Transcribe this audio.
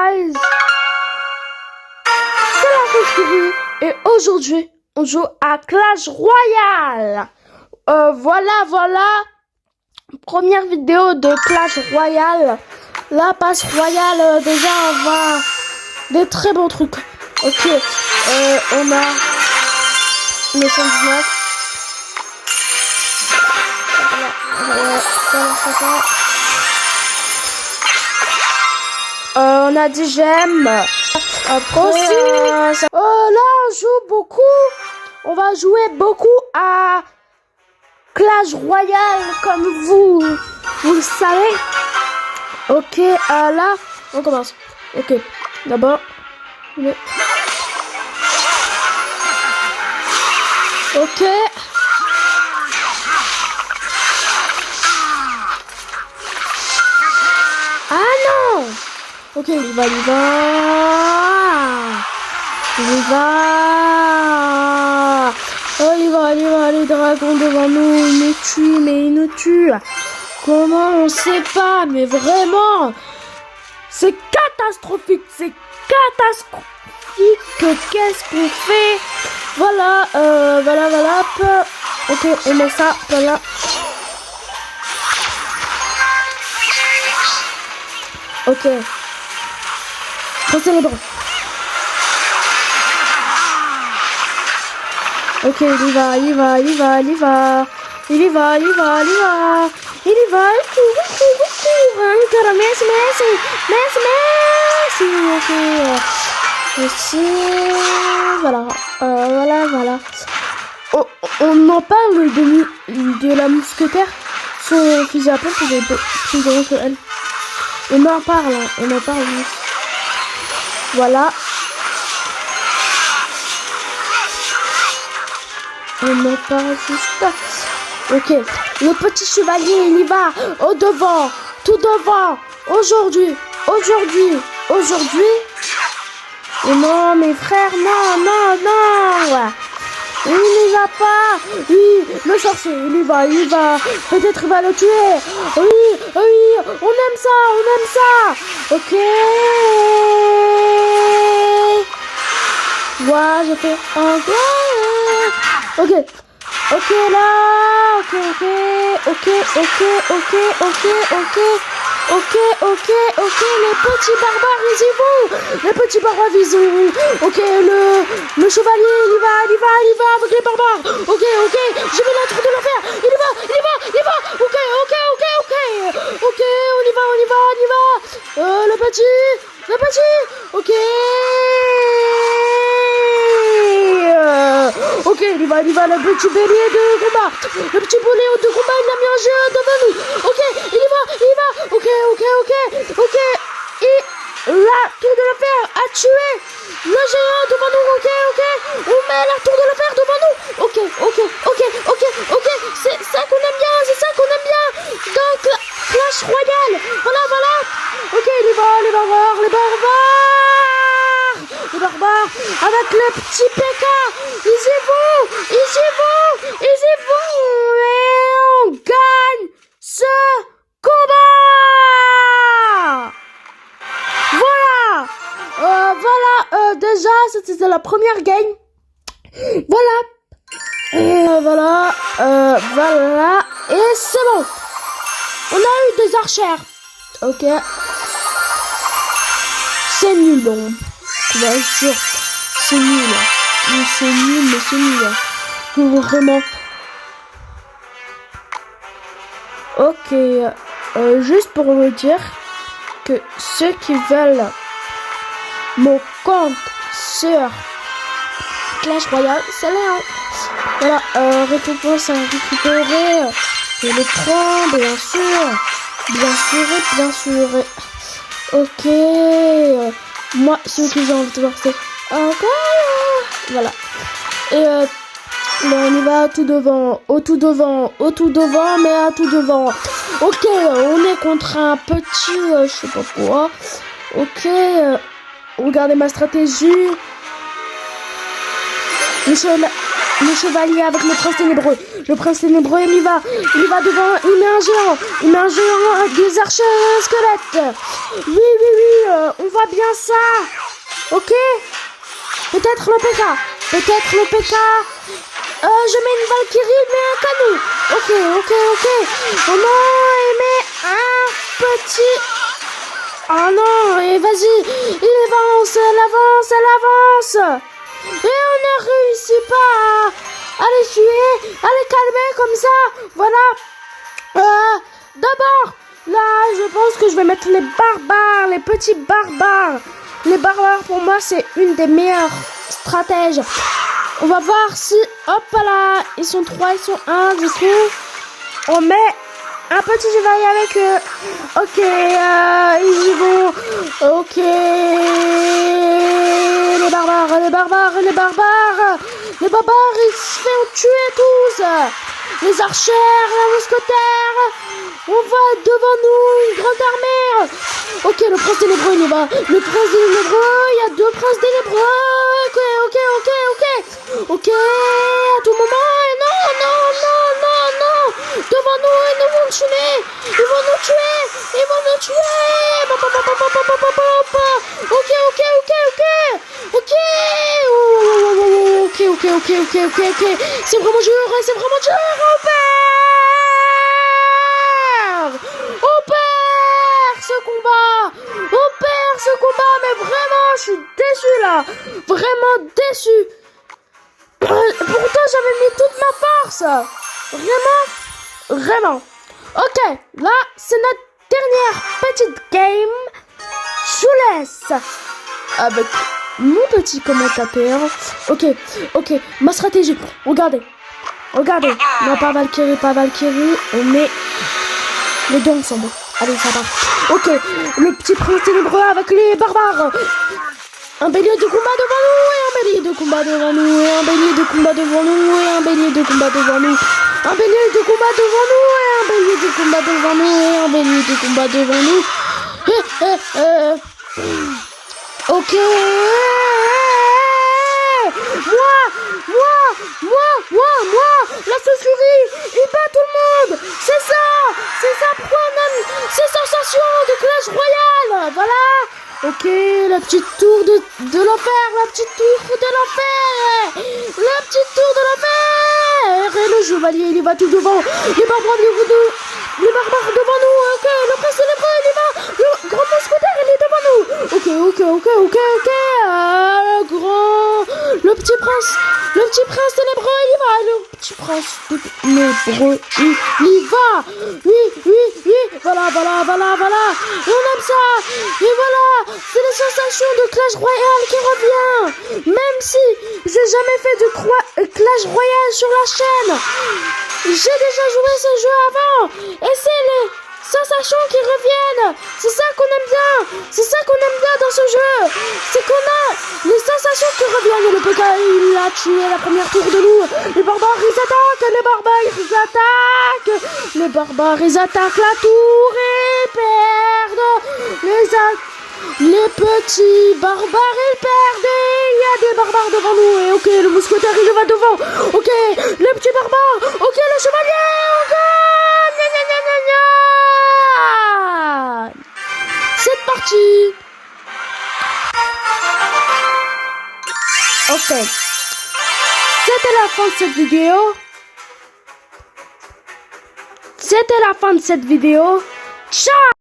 guys, c'est la Foscurie et aujourd'hui on joue à Clash Royale. Voilà, première vidéo de Clash Royale. La passe royale, déjà on va des très bons trucs. Ok, on a 919. On a 10 gemmes. Après, là on joue beaucoup. On va jouer beaucoup à Clash Royale comme vous le savez. Ok, là on commence. Ok, d'abord. Ok. Ah non. Ok, il va. Oh, il va, les dragons devant nous, il nous tue. Comment on sait pas, mais vraiment, c'est catastrophique, Qu'est-ce qu'on fait? Voilà, hop. Ok, on met ça, voilà. Ok. Recélèbre. Ok, il y va. Il court. Messi. Ok. Ici. Voilà. Oh, on en parle de la mousquetaire. Son fusil à pompe est plus grand que elle. On en parle. Voilà. On en parle juste. Ok. Le petit chevalier, il y va. Au devant. Tout devant. Aujourd'hui. Non, mes frères, non. Il n'y va pas. Oui, le sorcier, il y va. Peut-être il va le tuer. Oui, on aime ça. Ok. Ouais, j'ai fait un Ok, là. Ok. Les petits barbares, ils y vont. Ok, le chevalier, il y va avec les barbares. Ok. Je vais la tour de l'enfer. Il y va. Ok. Ok, on y va. Le petit. Ok. Ok, il y va, le petit bélier de combat. Le petit bélier de combat, il l'a mis en jeu devant nous. Ok, il y va. Ok. Et la tour de l'enfer a tué le géant devant nous. Ok. On met la tour de l'enfer devant nous. Ok. C'est ça qu'on aime bien. Donc, Clash Royale. Voilà. Ok, les barbares. Avec le petit PK. Ils y vont. Et on gagne ce combat. Voilà. Déjà, c'était la première game. Voilà. Et c'est bon. On a eu des archères. Ok. C'est nul, bon. Bien sûr. C'est nul. C'est nul. Vraiment. Ok. Juste pour vous dire que ceux qui veulent mon compte sur Clash Royale, c'est là. Voilà, récupérer l'écran, bien sûr. Ok, moi, ceux que j'ai envie de voir, c'est voilà. Et là, on y va tout devant, mais à tout devant. Ok, on est contre un petit, je sais pas quoi. Ok, regardez ma stratégie. Le chevalier avec le prince ténébreux. Le prince ténébreux, il y va devant, il met un géant avec des archers squelettes. Oui, on va bien. bien ça. Ok. Peut-être le PK. Peut-être le PK. Je mets une Valkyrie, mais un canon. Ok. Oh non, il met un petit... Oh non, et vas-y. Il avance, elle avance. Et on ne réussit pas à les tuer, à les calmer comme ça. Voilà. D'abord, là, je pense que je vais mettre les barbares, les petits barbares. Les barbares, pour moi, c'est une des meilleures stratèges. On va voir si, hop là, ils sont 3, ils sont 1, du coup, on met un petit chevalier avec eux. Ok, ils y vont. Ok, les barbares, ils se font tuer tous. Les archères, les mousquetaires. On voit devant nous une grande armée. Ok, le prince ténébreux, il y va. Le prince ténébreux, il y a 2 princes ténébreux. Ok, à tout moment. Non. Devant nous, ils vont nous tuer. Ils vont nous tuer. Ok. C'est vraiment dur. On perd ce combat. Mais vraiment, je suis déçu là. Vraiment déçu. Pourtant, j'avais mis toute ma force. Vraiment. Ok, là, c'est notre dernière petite game. Je vous laisse avec mon petit commentateur. Ok, ma stratégie. Regardez. Non, pas Valkyrie. On met les deux ensemble. Allez, ça va. Ok, le petit prince ténébreux avec les barbares. Un bélier de combat devant nous et un bélier de combat devant nous et un bélier de combat devant nous et un bélier de combat devant nous. Un bélier de combat devant nous et un bélier de combat devant nous et un bélier de combat devant nous. Ok. Moi. La sauce-furie, il bat tout le monde. C'est ça pourquoi on aime ces sensations de Clash Royale. Voilà. Ok, la petite tour de l'enfer, la petite tour de l'enfer. Et le chevalier, il y va tout devant. Les barbares devant nous. Ok, le prince ténébreux, il y va. Le grand mousquetaire, il est devant nous. Ok. Le petit prince ténébreux, il y va. Le petit prince ténébreux, il y va. Oui. Voilà. On aime ça. Et voilà, c'est les sensations de Clash Royale qui revient. Même si j'ai jamais fait de Clash Royale sur la chaîne, j'ai déjà joué ce jeu avant. Et c'est les sensations qui reviennent. C'est ça qu'on aime bien. Dans ce jeu. C'est qu'on a les sensations qui reviennent. Et le PK, il a tué la première tour de nous. Les barbares, ils attaquent. Ils attaquent la tour et perdent. Les petits barbares, ils perdent. Il y a des barbares devant nous. Et ok, le mousquetaire, il va devant. Ok, les petits barbares. Ok, le chevalier. C'est parti. Ok. C'était la fin de cette vidéo. Ciao.